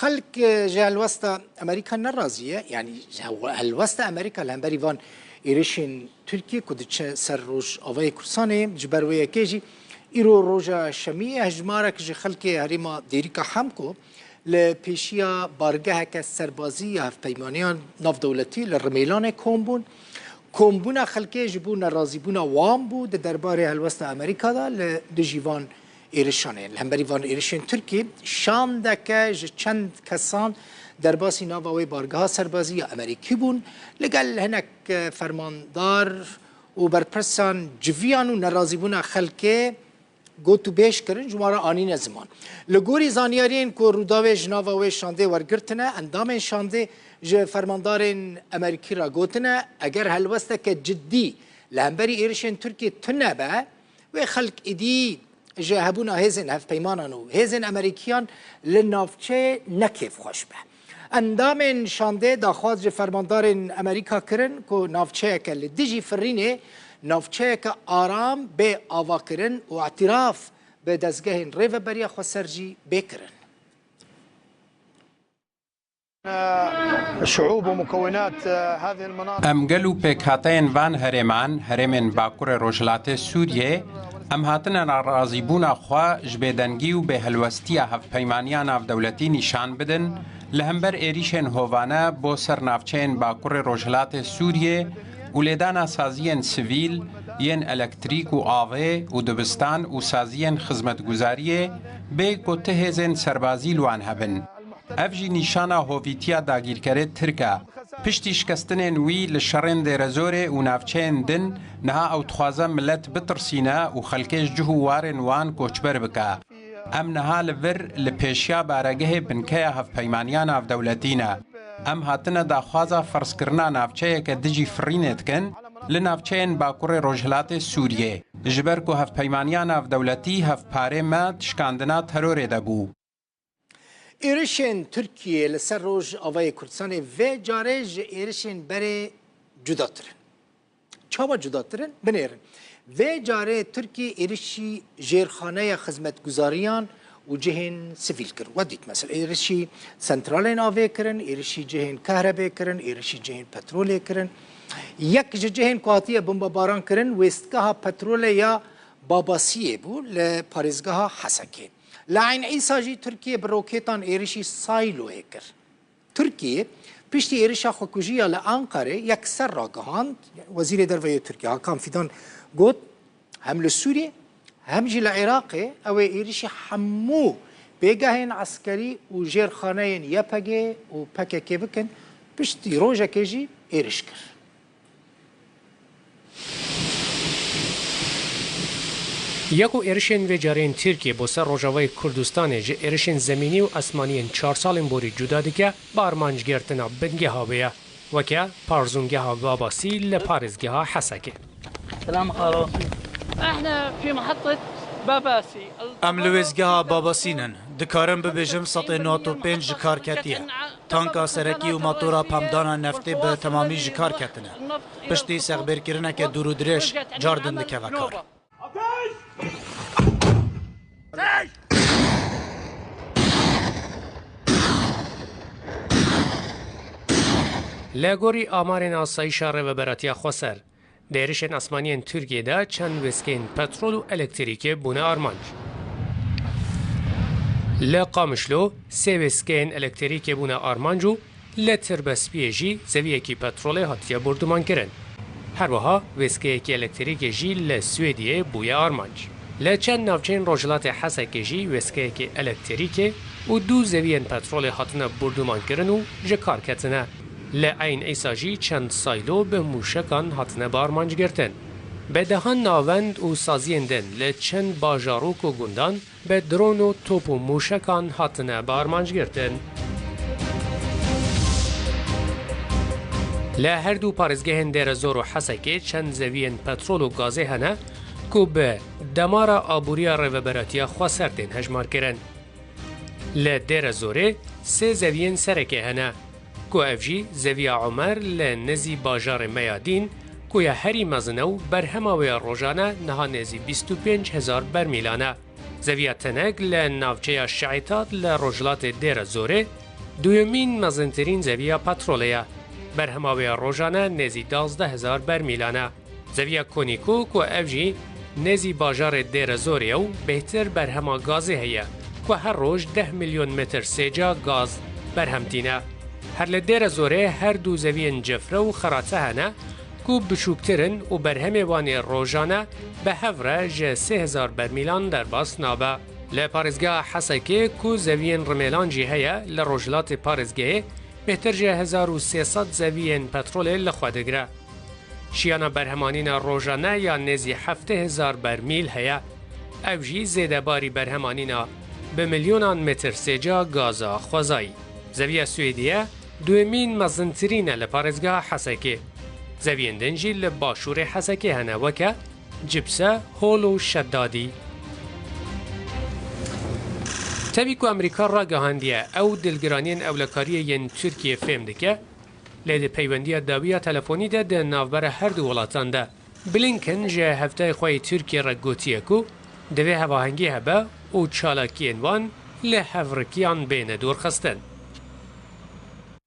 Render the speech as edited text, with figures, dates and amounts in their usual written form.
خلق جه الوسط أمريكا نرازية يعني الوسط أمريكا لهم بريفان إيرشين تركيا كودش سر روج أوي كرسانة جبروية كيجي إيرو روجا شمية هجمارك جه خلق هريما ديريكا حمكو لبيشيا بارجها كسربازية في بيمانيان ناف دولتي للرميلان كومبون كومبونا خلقه جبونا رازيبونا وامبو ده درباره الوسط أمريكا دا لجيوان إيرشانه الهمبريوان إيرشان تركي شان دکه چند کسان در باسی ناوی بارگاه سربازی امریکی بون لگل هنک فرماندار و برپرسان جویان و نرازی بون خلکه گوتو بیش کرن جمارا آنین زمان لگوری زانیارین که روداوی جناوی شانده ورگرتنه اندام شانده ج فرماندار امریکی را گوتنه اگر هلوسته که جدی لهمبری ایرشن ترکی تنه به و خلق ایدی جهبونا هزن هف پیمانانو هزن امریکیان لنافچه نکیف خوش به اندام شانده داخواست فرماندار امریکا کرن که نافچه که لدیجی فرینه نافچه که آرام به آوا کرن و اعتراف به دزگه ریو بریا خسرجی بکرن شعوب ومكونات هذه المناطق امگلو پیکاتین وان هرمان هرمن باکور روجلات سوریه ام هاتن رازیبونا خوا جبیدنگی و به هلوستی هف پیمانیان اف دولتی نشان بدن لهمبر ایریشن هووانا بو سر نافچین باکور روجلات سوریه و لیدانا سازین سویل ین الکتریک و آوه و دبستان و سازین خدمتگزاریه به گوته هزن سربازی لوان هبن افجی نشانا هوویتیا داگیرکره ترکا پشتی شکستنین وی لشرین دیرزوره و نافچین دن نها او تخوازه ملت بترسینه و خلکش جهو وارن وان کوچبر بکا ام نها لور لپیشیا بارگه بنکه هف پیمانیان اف دولتینه ام هاتنه داخوازه فرس کرنا نافچه که دجی فرینت کن لنافچین باکور روجهلات سوریه جبر کو هف پیمانیان اف دولتی هف پاره ما تشکاندنا تروره دبو ایرشن ترکیه لسر روز آوای کردستان و جارج ایرشن بره جدا ترن چابا جدا ترن بنیرن و جاره ترکیه ایرشی جیرخانه خدمتگزاریان و جهن سیویل کرد و دیت مثلا ایرشی سنترالین آوای کرن ایرشی جهن کهربای کرن ایرشی جهن پترولی کرن یک جهن قاطی بمب باران کرن وستگاه پترول یا باباسیه بو لپاریزگاه حسکه لعین ایساجی ترکیه بروکیتان ایرشی سایلو هکر ترکیه پشتی ایرشا خوکوژیا لانقره یک سر را گهاند وزیر دروی ترکیه هاکان فیدان گوت هم لسوریه هم جی لعراقه او ایرشی حمو بگهین عسکری و جیرخانه یپگه و پکه بکن پشتی روژه که جی ایرش کر یکو ایرشن و جارین ترکیه با سر روجاوی کردستان جه ایرشن زمینی و اسمانی 4 سال بوری جدا دیگه با ارمانج گرتنا بنگه ها بیا وکه پارزونگه ها باباسی لپارزگه ها حسکه سلام خالو احنا في محطة باباسي ام لویزگه ها باباسینن دکارم ببیجم سطح ناتو پین جکار کتیه تانکا سرکی و ماتورا پمدانا نفته به تمامی جکار کتنه پشتی سغبر کرنه که درو درش جاردن دکه وکار لگوری آمارین آسایش رهبراتی خسر دیرشن اسمانیان ترکیه دا چند وسکین پترول و الکتریکی بونه آرمانج لقامشلو سه وسکین الکتریکی بونه آرمانجو لتربسپیه جی زویه کی پترول هاتیه بردمان کرن هر وها وسکه کی الکتریکی جی لسویدیه بویه آرمانج لچند ناوچین روجلات حسکه جی وسکه کی الکتریکی و دو زویین پترول هاتنه بردمان کرن و جکار کتنه لعین ایساجی چند سایلو به موشکان هاتنه بارمانج گرتن. به دهان ناوند و سازیندن لچند باجاروک و گندان به درون و توپ و موشکان هاتنه بارمانج گرتن. لهر دو پارزگهن در زور و حسکه چند زوین پترول و گازه هنه که به دمار آبوریا رهبراتی خسرتن هجمار کرن. لدر زوره سه زوین سرکه هنه که افجی زویا عمر لنزی باجار میادین که هری مزنو برهماوی روزانه نه نزی 25,000 برمیلانه. زویا تنگ لناوچه شعیطات لرجلات دیر زوره دویمین مزنترین زەویە پەترۆلەیە بەرهەماوەیە ڕۆژانە نێزی 11,000 بەرمیلانە زەویە کۆنیکۆک و ئەو ژی نێزی باژارێ دێرە زۆرێ و بهتر بەرهەما گازێ هەیە و هەر ڕۆژ 10 میلیۆن متر سێجا گاز بەرهەمتینە هەر لە دێرە زۆرێ هەردوو زەویên جەفرە و خەراتە هەنە کو بچووکترن و بەرهەمێ وانێ ڕۆژانە بە هەڤرە ژە 3,000 بەرمیلان دەرباس نابە لە پارێزگا حەسەکێ کو زەویên ڕمێلانجی هەیە لە ڕۆژهەڵاتی پارێزگەیە بهتر ژە 1300 زەویên پەترۆلێ لەخوا دەگرە شیانە بەرهەمانینە ڕۆژانە یان نێزی 7,000 بەرمیل هەیە ئەو ژی زێدەباری بەرهەمانینە بە ملیۆنان متر سێجا گازا خوازایی زەویە سوێدیە دوێمین مەزنترینە لە پارێزگا حەسەکێ زەویên دنجی لە باشووری حەسەکێ هەنە وەکە جبسە هۆڵ و شەدادی تەبیک و ئەمریکا ڕاگەهاندیە ئەو دڵگرانیên ئەولەکاریەیên تورکیە فێم دکە لێ دە پەیوەندیە داویە تەلەفۆنیدا دە ناوبەرە هەردوو وڵاتاندا بلینکن ژە هەفتای خۆی تورکیە ڕەگوتیەک و دەوێ هەواهەنگی هەبە و چالاکیên وان لە هەڤڕکیان بێنە دوورخستن